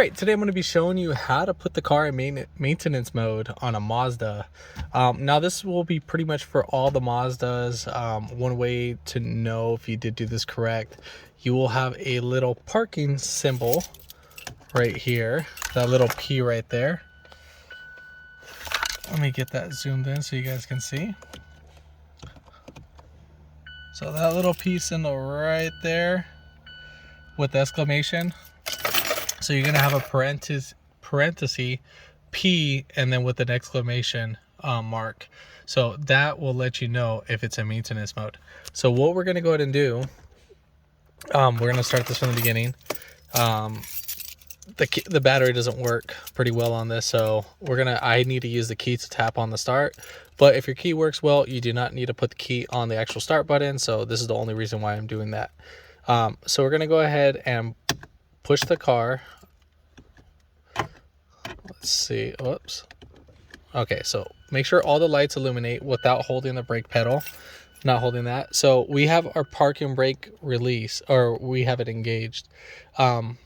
right, today I'm going to be showing you how to put the car in maintenance mode on a Mazda. Now this will be pretty much for all the Mazdas. One way to know if you did do this correct, you will have a little parking symbol right here, that little P right there. Let me get that zoomed in so you guys can see. So that little P symbol right there with the exclamation. So you're gonna have a parenthesis P and then with an exclamation mark. So that will let you know if it's in maintenance mode. So what we're gonna go ahead and do, we're gonna start this from the beginning. The battery doesn't work pretty well on this, so I need to use the key to tap on the start. But if your key works well, you do not need to put the key on the actual start button. So this is the only reason why I'm doing that. So we're gonna go ahead and push the car. Let's see. Whoops. Okay, so make sure all the lights illuminate without holding the brake pedal. Not holding that. So we have our park and brake release, or we have it engaged. So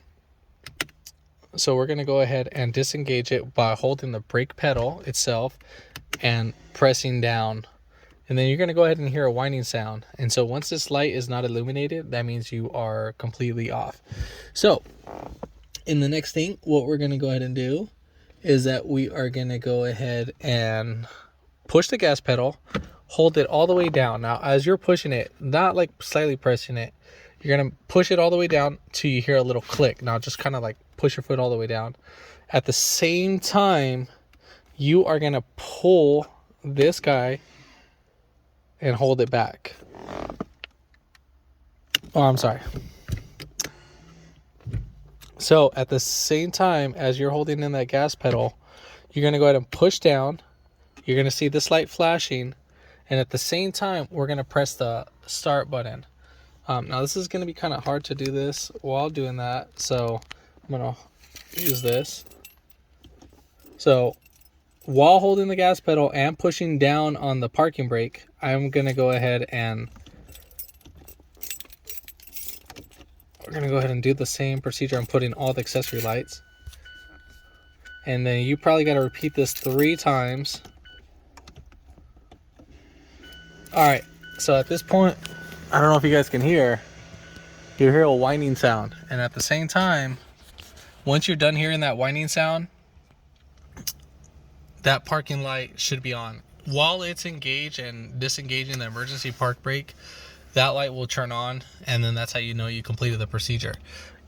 we're going to go ahead and disengage it by holding the brake pedal itself and pressing down. And then you're going to go ahead and hear a whining sound. And so once this light is not illuminated, that means you are completely off. So in the next thing, what we're going to go ahead and do is that we are going to go ahead and push the gas pedal, hold it all the way down. Now, as you're pushing it, not like slightly pressing it, you're going to push it all the way down till you hear a little click. Now, just kind of like push your foot all the way down. At the same time, you are going to pull this guy and hold it back. Oh, I'm sorry. So at the same time as you're holding in that gas pedal, you're going to go ahead and push down. You're going to see this light flashing. And at the same time, we're going to press the start button. Now this is going to be kind of hard to do this while doing that. So I'm going to use this. So while holding the gas pedal and pushing down on the parking brake, I'm going to go ahead and we're going to go ahead and do the same procedure. I'm putting all the accessory lights. And then you probably got to repeat this 3 times. All right. So at this point, I don't know if you guys can hear. You hear a whining sound. And at the same time, once you're done hearing that whining sound, that parking light should be on. While it's engaged and disengaging the emergency park brake, that light will turn on, and then that's how you know you completed the procedure.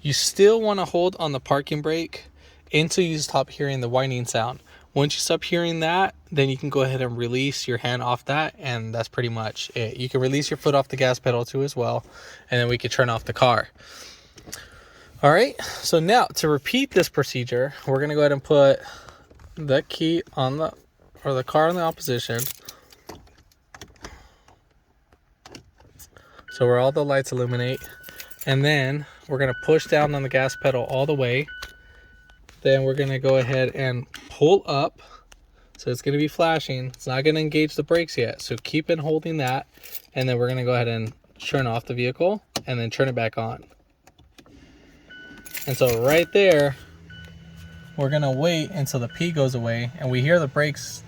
You still want to hold on the parking brake until you stop hearing the whining sound. Once you stop hearing that, then you can go ahead and release your hand off that, and that's pretty much it. You can release your foot off the gas pedal too as well, and then we can turn off the car. All right, so now to repeat this procedure, we're going to go ahead and put the key on the car in the opposition. So where all the lights illuminate, and then we're going to push down on the gas pedal all the way. Then we're going to go ahead and pull up. So it's going to be flashing. It's not going to engage the brakes yet. So keep on holding that. And then we're going to go ahead and turn off the vehicle and then turn it back on. And so right there, we're going to wait until the P goes away and we hear the brakes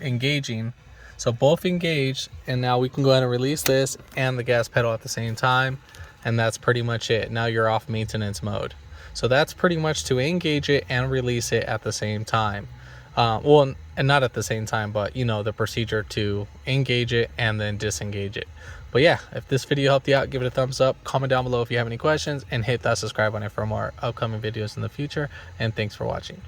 engaging. So both engaged, and now we can go ahead and release this and the gas pedal at the same time. And that's pretty much it. Now you're off maintenance mode. So that's pretty much to engage it and release it at the same time. Well, and not at the same time, but you know, the procedure to engage it and then disengage it. But yeah, if this video helped you out, give it a thumbs up, comment down below if you have any questions, and hit that subscribe button for more upcoming videos in the future. And thanks for watching.